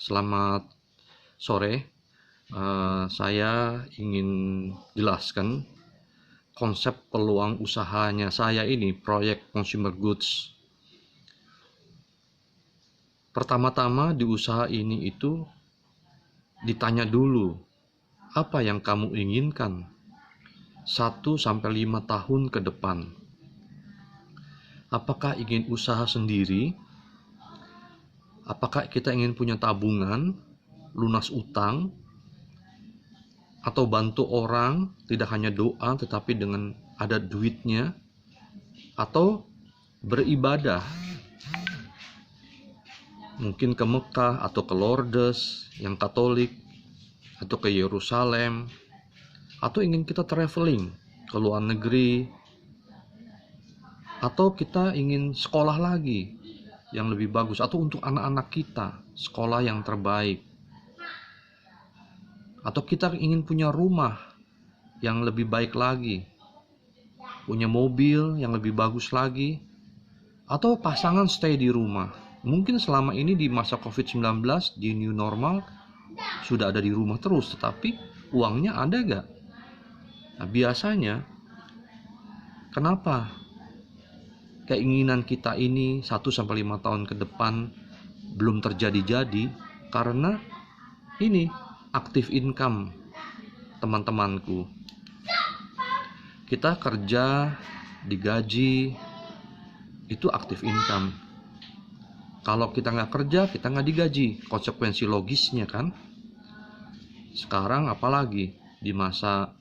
Selamat sore. Saya ingin jelaskan konsep peluang usahanya saya ini, proyek consumer goods. Pertama-tama di usaha ini itu ditanya dulu, apa yang kamu inginkan 1-5 tahun ke depan? Apakah ingin usaha sendiri? Apakah kita ingin punya tabungan, lunas utang, atau bantu orang, tidak hanya doa tetapi dengan ada duitnya, atau beribadah, mungkin ke Mekah atau ke Lourdes yang Katolik, atau ke Yerusalem, atau ingin kita traveling ke luar negeri, atau kita ingin sekolah lagi yang lebih bagus, atau untuk anak-anak kita sekolah yang terbaik, atau kita ingin punya rumah yang lebih baik lagi, punya mobil yang lebih bagus lagi, atau pasangan stay di rumah. Mungkin selama ini di masa COVID-19, di new normal, sudah ada di rumah terus, tetapi uangnya ada gak? Nah, biasanya kenapa keinginan kita ini 1-5 tahun ke depan belum terjadi-jadi? Karena ini aktif income, teman-temanku. Kita kerja, digaji, itu aktif income. Kalau kita nggak kerja, kita nggak digaji. Konsekuensi logisnya kan. Sekarang apalagi di masa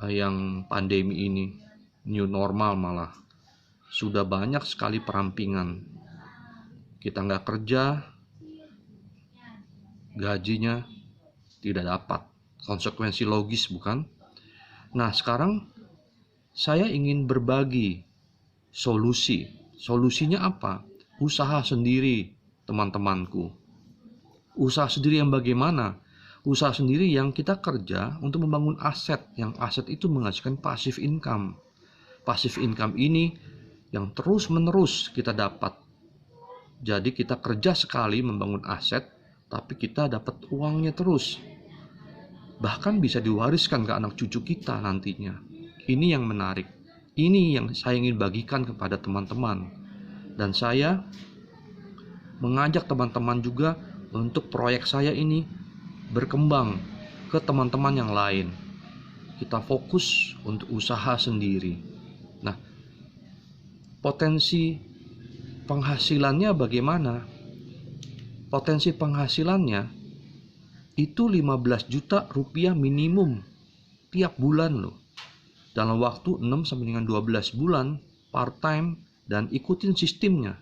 yang pandemi ini, new normal malah, sudah banyak sekali perampingan. Kita nggak kerja, gajinya tidak dapat. Konsekuensi logis, bukan? Nah, sekarang saya ingin berbagi solusi. Solusinya apa? Usaha sendiri, teman-temanku. Usaha sendiri yang bagaimana? Usaha sendiri yang kita kerja untuk membangun aset, yang aset itu menghasilkan passive income. Passive income ini yang terus-menerus kita dapat. Jadi kita kerja sekali membangun aset, tapi kita dapat uangnya terus. Bahkan bisa diwariskan ke anak cucu kita nantinya. Ini yang menarik. Ini yang saya ingin bagikan kepada teman-teman. Dan saya mengajak teman-teman juga untuk proyek saya ini berkembang ke teman-teman yang lain. Kita fokus untuk usaha sendiri. Nah, potensi penghasilannya bagaimana? Potensi penghasilannya itu 15 juta rupiah minimum tiap bulan loh. Dalam waktu 6-12 bulan part time, dan ikutin sistemnya.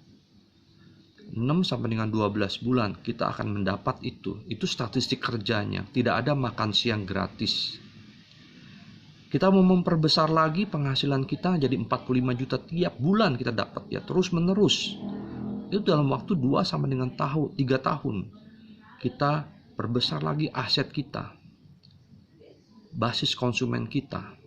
6-12 bulan kita akan mendapat itu. Itu statistik kerjanya. Tidak ada makan siang gratis. Kita mau memperbesar lagi penghasilan kita jadi 45 juta tiap bulan kita dapat, ya terus menerus. Itu dalam waktu 2-3 tahun. Kita perbesar lagi aset kita, basis konsumen kita.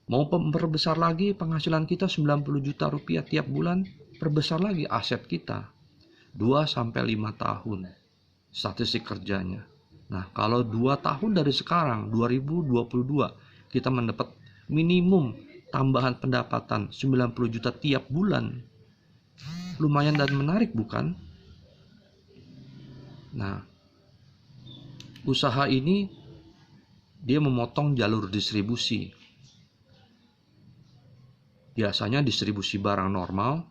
Mau memperbesar lagi penghasilan kita 90 juta rupiah tiap bulan, perbesar lagi aset kita 2-5 tahun statistik kerjanya. Nah, kalau 2 tahun dari sekarang 2022 kita mendapat minimum tambahan pendapatan 90 juta tiap bulan, lumayan dan menarik, bukan? Nah, usaha ini dia memotong jalur distribusi. Biasanya distribusi barang normal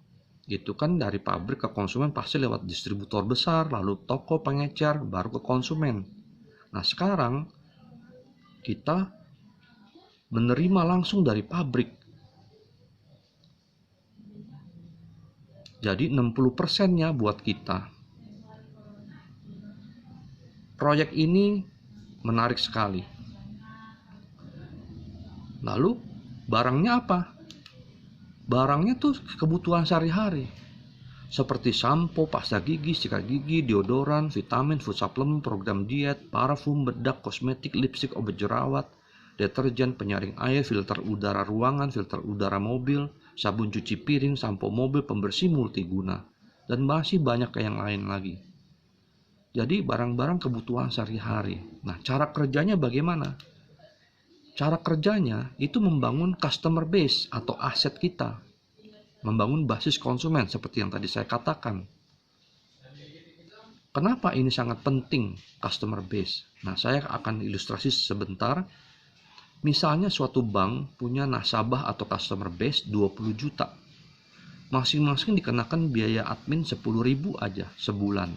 itu kan dari pabrik ke konsumen pasti lewat distributor besar, lalu toko pengecer, baru ke konsumen. Nah, sekarang kita menerima langsung dari pabrik. Jadi 60%-nya buat kita. Proyek ini menarik sekali. Lalu barangnya apa? Barangnya tuh kebutuhan sehari-hari, seperti sampo, pasta gigi, sikat gigi, deodoran, vitamin, food supplement, program diet, parfum, bedak, kosmetik, lipstik, obat jerawat, deterjen, penyaring air, filter udara ruangan, filter udara mobil, sabun cuci piring, sampo mobil, pembersih multiguna, dan masih banyak yang lain lagi. Jadi barang-barang kebutuhan sehari-hari. Nah, cara kerjanya bagaimana? Cara kerjanya itu membangun customer base atau aset kita. Membangun basis konsumen seperti yang tadi saya katakan. Kenapa ini sangat penting customer base? Nah, saya akan ilustrasi sebentar. Misalnya suatu bank punya nasabah atau customer base 20 juta. Masing-masing dikenakan biaya admin 10.000 aja sebulan.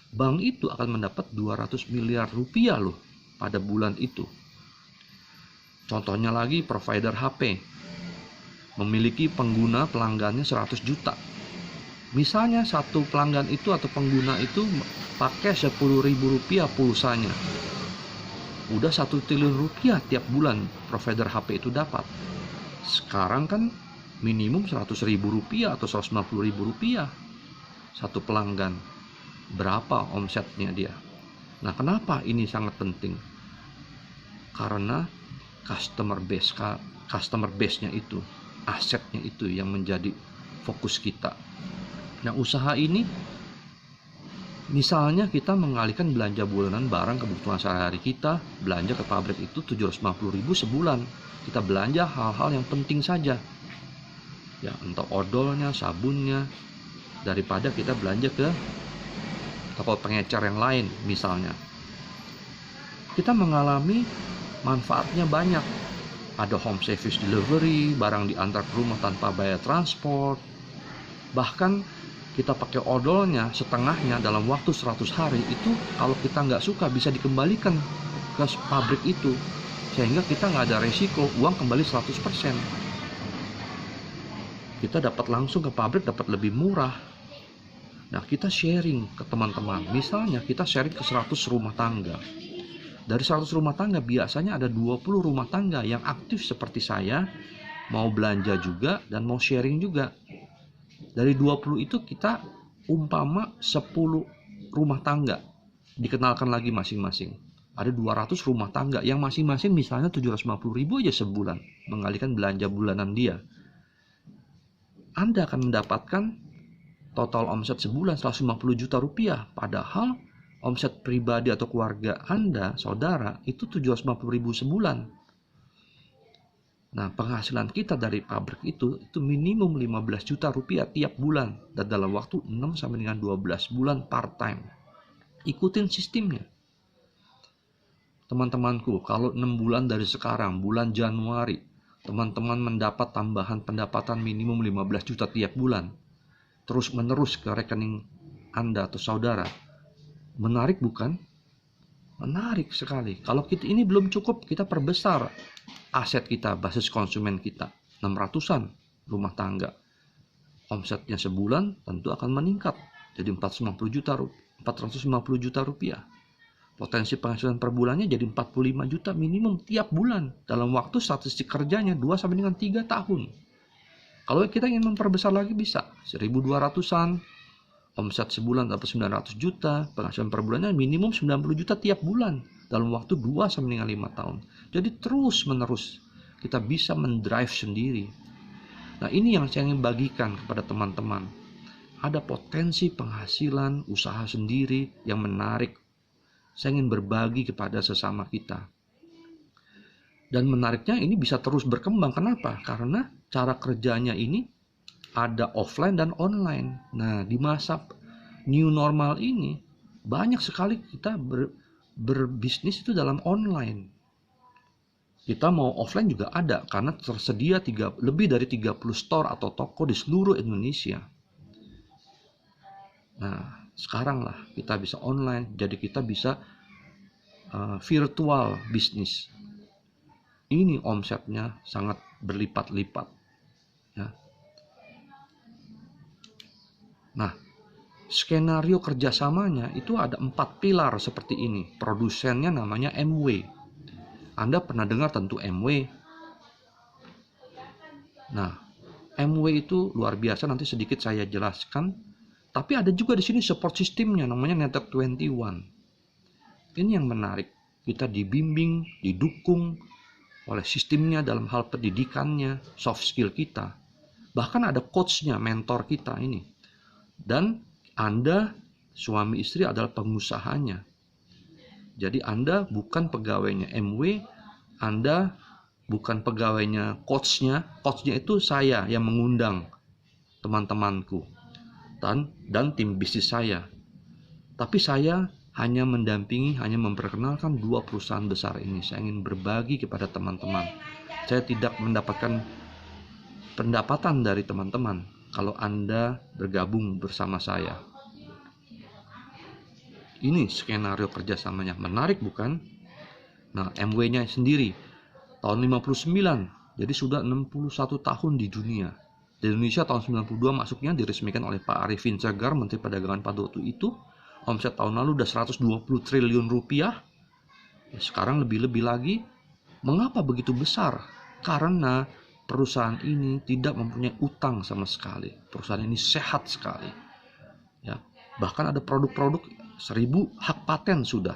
Bank itu akan mendapat 200 miliar rupiah loh pada bulan itu. Contohnya lagi provider HP. Memiliki pengguna pelanggannya 100 juta. Misalnya satu pelanggan itu atau pengguna itu pakai 10.000 rupiah pulsanya. Udah 1 triliun rupiah tiap bulan provider HP itu dapat. Sekarang kan minimum 100.000 rupiah atau 150.000 rupiah satu pelanggan. Berapa omsetnya dia? Nah, kenapa ini sangat penting? Karena customer base-nya itu, asetnya itu yang menjadi fokus kita. Nah, usaha ini misalnya kita mengalihkan belanja bulanan barang kebutuhan sehari-hari kita, belanja ke pabrik itu 750.000 sebulan. Kita belanja hal-hal yang penting saja. Ya, entah odolnya, sabunnya, daripada kita belanja ke toko pengecer yang lain misalnya. Kita mengalami manfaatnya banyak. Ada home service delivery, barang diantar ke rumah tanpa bayar transport. Bahkan kita pakai odolnya setengahnya dalam waktu 100 hari itu, kalau kita nggak suka bisa dikembalikan ke pabrik itu, sehingga kita nggak ada resiko, uang kembali 100%. Kita dapat langsung ke pabrik, dapat lebih murah. Nah, kita sharing ke teman-teman. Misalnya kita sharing ke 100 rumah tangga. Dari 100 rumah tangga biasanya ada 20 rumah tangga yang aktif seperti saya, mau belanja juga dan mau sharing juga. Dari 20 itu kita umpama 10 rumah tangga dikenalkan lagi masing-masing. Ada 200 rumah tangga yang masing-masing misalnya 750.000 aja sebulan mengalihkan belanja bulanan dia. Anda akan mendapatkan total omset sebulan 150 juta rupiah. Padahal omset pribadi atau keluarga Anda, saudara, itu 750.000 sebulan. Nah, penghasilan kita dari pabrik itu minimum 15 juta rupiah tiap bulan. Dan dalam waktu 6 sampai dengan 12 bulan part time. Ikutin sistemnya. Teman-temanku, kalau 6 bulan dari sekarang, bulan Januari, teman-teman mendapat tambahan pendapatan minimum 15 juta tiap bulan. Terus menerus ke rekening Anda atau saudara. Menarik bukan? Menarik sekali. Kalau kita ini belum cukup, kita perbesar aset kita, basis konsumen kita. 600-an rumah tangga. Omsetnya sebulan tentu akan meningkat jadi 450 juta rupiah. Potensi penghasilan per bulannya jadi 45 juta minimum tiap bulan dalam waktu statistik kerjanya 2 sampai dengan 3 tahun. Kalau kita ingin memperbesar lagi bisa 1.200-an, omset sebulan dapat 900 juta, penghasilan per bulannya minimum 90 juta tiap bulan dalam waktu 2 sampai dengan 5 tahun. Jadi terus menerus kita bisa mendrive sendiri. Nah, ini yang saya ingin bagikan kepada teman-teman. Ada potensi penghasilan usaha sendiri yang menarik. Saya ingin berbagi kepada sesama kita. Dan menariknya ini bisa terus berkembang. Kenapa? Karena cara kerjanya ini ada offline dan online. Nah, di masa new normal ini banyak sekali kita berbisnis itu dalam online. Kita mau offline juga ada karena tersedia lebih dari 30 store atau toko di seluruh Indonesia. Nah, sekarang lah kita bisa online, jadi kita bisa virtual bisnis. Ini omsetnya sangat berlipat-lipat. Ya. Nah, skenario kerjasamanya itu ada 4 pilar seperti ini. Produsennya namanya MW. Anda pernah dengar tentu MW. Nah, MW itu luar biasa, nanti sedikit saya jelaskan. Tapi ada juga di sini support sistemnya namanya Network 21. Ini yang menarik. Kita dibimbing, didukung oleh sistemnya dalam hal pendidikannya, soft skill kita. Bahkan ada coachnya, mentor kita ini. Dan Anda suami istri adalah pengusahanya. Jadi Anda bukan pegawainya MW, Anda bukan pegawainya coachnya. Coachnya itu saya yang mengundang teman-temanku dan tim bisnis saya. Tapi saya hanya mendampingi, hanya memperkenalkan dua perusahaan besar ini. Saya ingin berbagi kepada teman-teman. Saya tidak mendapatkan pendapatan dari teman-teman kalau Anda bergabung bersama saya. Ini skenario kerjasamanya. Menarik bukan? Nah, MW-nya sendiri tahun 59, jadi sudah 61 tahun di dunia. Di Indonesia tahun 92 masuknya, diresmikan oleh Pak Arifin Segar, Menteri Perdagangan pada waktu itu. Omset tahun lalu udah 120 triliun rupiah. Ya, sekarang lebih-lebih lagi. Mengapa begitu besar? Karena perusahaan ini tidak mempunyai utang sama sekali. Perusahaan ini sehat sekali. Ya, bahkan ada produk-produk 1000 hak paten sudah.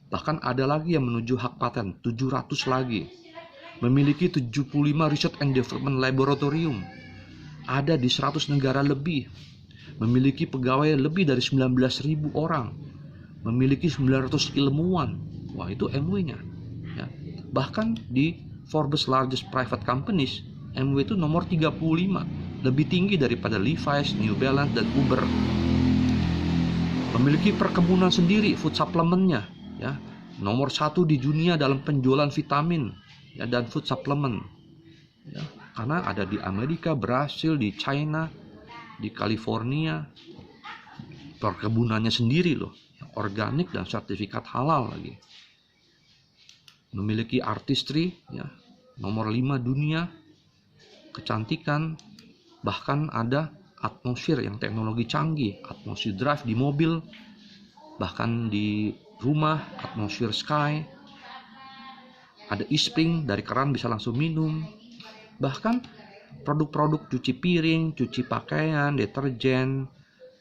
Bahkan ada lagi yang menuju hak paten, 700 lagi. Memiliki 75 Research and Development Laboratorium. Ada di 100 negara lebih. Memiliki pegawai lebih dari 19.000 orang. Memiliki 900 ilmuwan. Wah, itu MW-nya. Ya. Bahkan di Forbes Largest Private Companies, MW itu nomor 35. Lebih tinggi daripada Levi's, New Balance, dan Uber. Memiliki perkebunan sendiri, food supplement-nya, ya, nomor 1 di dunia dalam penjualan vitamin, ya, dan food supplement, ya, karena ada di Amerika, Brasil, di China, di California. Perkebunannya sendiri loh, organik dan sertifikat halal lagi. Memiliki artistry, ya, nomor 5 dunia, kecantikan, bahkan ada atmosfer yang teknologi canggih, atmosfer drive di mobil, bahkan di rumah, atmosfer sky, ada e-spring dari keran bisa langsung minum, bahkan produk-produk cuci piring, cuci pakaian, deterjen,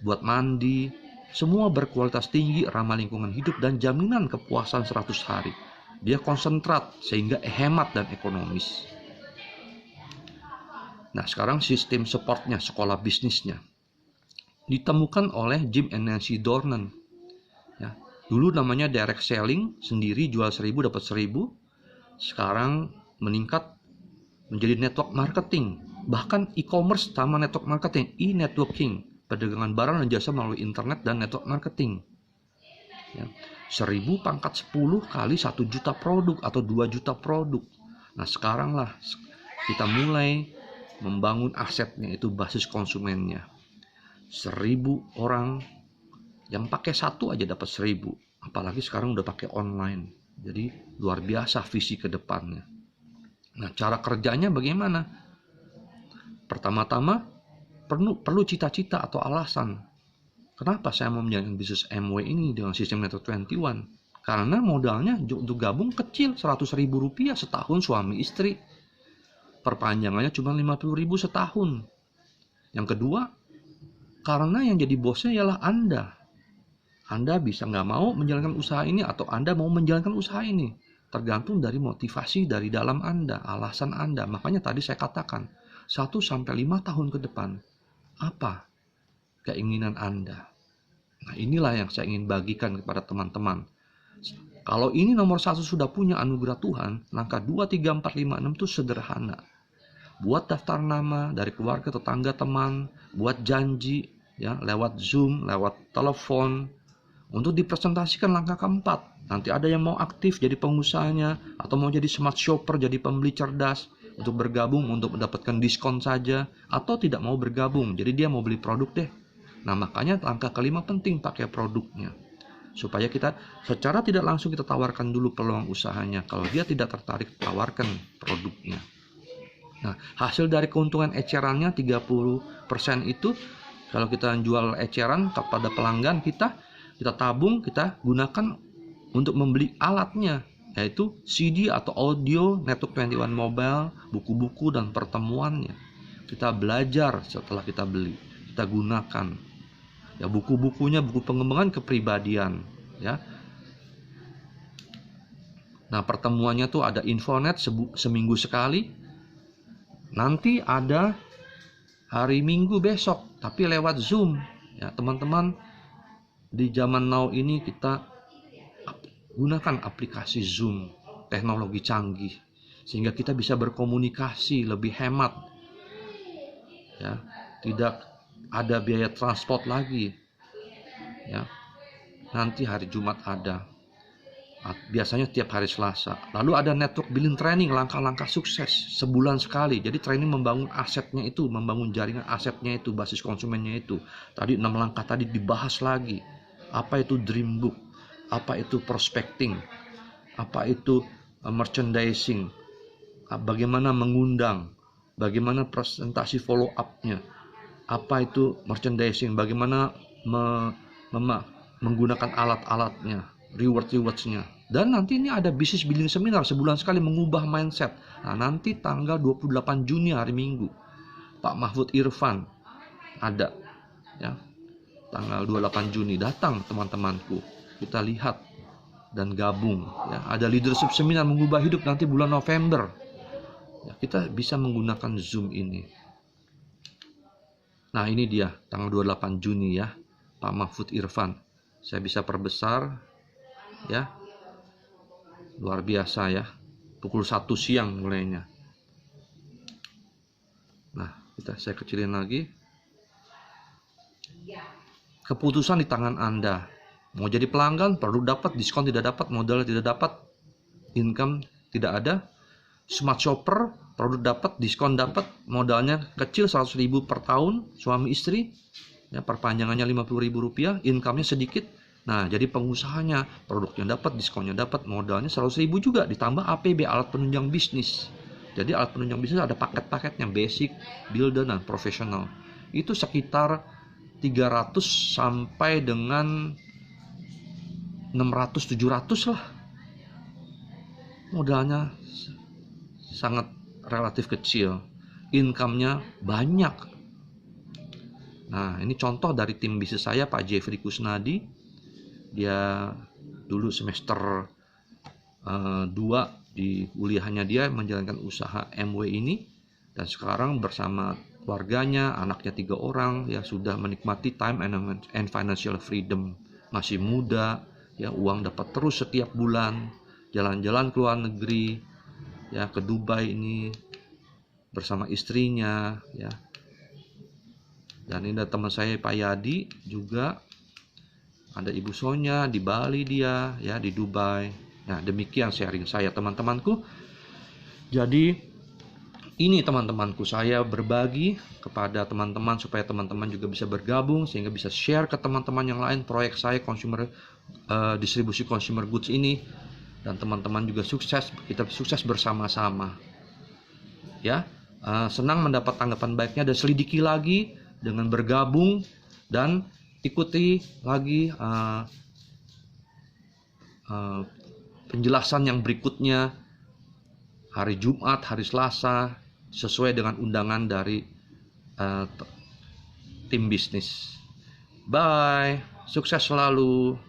buat mandi, semua berkualitas tinggi, ramah lingkungan hidup, dan jaminan kepuasan 100 hari. Dia konsentrat sehingga hemat dan ekonomis. Nah, sekarang sistem supportnya, sekolah bisnisnya ditemukan oleh Jim and Nancy Dornan. Ya, dulu namanya direct selling, sendiri jual 1000 dapat 1000. Sekarang meningkat menjadi network marketing, bahkan e-commerce sama network marketing, e-networking, perdagangan barang dan jasa melalui internet dan network marketing. Ya, 1000 pangkat 10 kali 1 juta produk atau 2 juta produk. Nah, sekarang lah kita mulai membangun asetnya, itu basis konsumennya. 1000 orang yang pakai satu aja dapat 1000, apalagi sekarang udah pakai online. Jadi luar biasa visi ke depannya. Nah, cara kerjanya bagaimana? Pertama-tama perlu cita-cita atau alasan. Kenapa saya mau menjalankan bisnis MW ini dengan sistem Network 21? Karena modalnya untuk gabung kecil, 100.000 rupiah setahun suami istri. Perpanjangannya cuma 50.000 setahun. Yang kedua, karena yang jadi bosnya ialah Anda. Anda bisa nggak mau menjalankan usaha ini atau Anda mau menjalankan usaha ini. Tergantung dari motivasi dari dalam Anda, alasan Anda. Makanya tadi saya katakan, 1-5 tahun ke depan, apa keinginan Anda? Nah, inilah yang saya ingin bagikan kepada teman-teman. Kalau ini nomor 1 sudah punya anugerah Tuhan, langkah 2, 3, 4, 5, 6 itu sederhana. Buat daftar nama dari keluarga, tetangga, teman, buat janji, ya, lewat Zoom, lewat telepon, untuk dipresentasikan langkah keempat. Nanti ada yang mau aktif jadi pengusahanya, atau mau jadi smart shopper, jadi pembeli cerdas, untuk bergabung untuk mendapatkan diskon saja, atau tidak mau bergabung, jadi dia mau beli produk deh. Nah, makanya langkah kelima penting pakai produknya, supaya kita secara tidak langsung kita tawarkan dulu peluang usahanya. Kalau dia tidak tertarik, tawarkan produknya. Nah, hasil dari keuntungan ecerannya 30% itu, kalau kita jual eceran kepada pelanggan kita tabung, kita gunakan untuk membeli alatnya, yaitu CD atau audio, Network 21 Mobile, buku-buku dan pertemuannya. Kita belajar setelah kita beli, kita gunakan. Ya, buku-bukunya, buku pengembangan kepribadian, ya. Nah, pertemuannya tuh ada infonet seminggu sekali. Nanti ada hari Minggu besok, tapi lewat Zoom, Ya, teman-teman, di zaman now ini kita gunakan aplikasi Zoom, teknologi canggih, sehingga kita bisa berkomunikasi lebih hemat. Ya, tidak ada biaya transport lagi. Ya, nanti hari Jumat ada. Biasanya tiap hari Selasa. Lalu ada network billing training, langkah-langkah sukses sebulan sekali. Jadi training membangun asetnya itu, membangun jaringan asetnya itu, basis konsumennya itu. Tadi 6 langkah tadi dibahas lagi. Apa itu dream book? Apa itu prospecting? Apa itu merchandising? Bagaimana mengundang? Bagaimana presentasi follow up-nya? Apa itu merchandising? Bagaimana menggunakan alat-alatnya? Rewards-nya. Dan nanti ini ada business building seminar sebulan sekali, mengubah mindset. Nah, nanti tanggal 28 Juni hari Minggu, Pak Mahfud Irfan ada, ya, tanggal 28 Juni. Datang teman-temanku, kita lihat dan gabung, ya. Ada leadership seminar mengubah hidup nanti bulan November, ya, kita bisa menggunakan Zoom ini. Nah, ini dia tanggal 28 Juni ya, Pak Mahfud Irfan. Saya bisa perbesar, ya, luar biasa ya, pukul 1 siang mulainya. Nah, saya kecilin lagi. Keputusan di tangan Anda. Mau jadi pelanggan, produk dapat, diskon tidak dapat, modal tidak dapat, income tidak ada. Smart shopper, produk dapat, diskon dapat, modalnya kecil 100.000 per tahun, suami istri, ya, perpanjangannya 50.000 rupiah, income-nya sedikit. Nah, jadi pengusahanya, produknya dapat, diskonnya dapat, modalnya 100.000 juga, ditambah APB, alat penunjang bisnis. Jadi alat penunjang bisnis ada paket-paketnya, basic, builder, dan profesional. Itu sekitar 300 sampai dengan 600-700 lah. Modalnya sangat relatif kecil, income-nya banyak. Nah, ini contoh dari tim bisnis saya, Pak Jeffrey Kusnadi. Dia dulu semester 2 di kuliahnya dia menjalankan usaha MW ini, dan sekarang bersama keluarganya, anaknya 3 orang, ya, sudah menikmati time and financial freedom. Masih muda, ya, uang dapat terus setiap bulan, jalan-jalan ke luar negeri, ya, ke Dubai ini bersama istrinya, ya. Dan ini ada teman saya Pak Yadi juga, ada Ibu Sonya di Bali, dia ya di Dubai. Nah, demikian sharing saya teman-temanku. Jadi ini teman-temanku, saya berbagi kepada teman-teman supaya teman-teman juga bisa bergabung, sehingga bisa share ke teman-teman yang lain proyek saya distribusi consumer goods ini, dan teman-teman juga sukses, kita sukses bersama-sama. Ya, senang mendapat tanggapan baiknya, dan selidiki lagi dengan bergabung dan ikuti lagi penjelasan yang berikutnya hari Jumat, hari Selasa, sesuai dengan undangan dari tim bisnis. Bye, sukses selalu.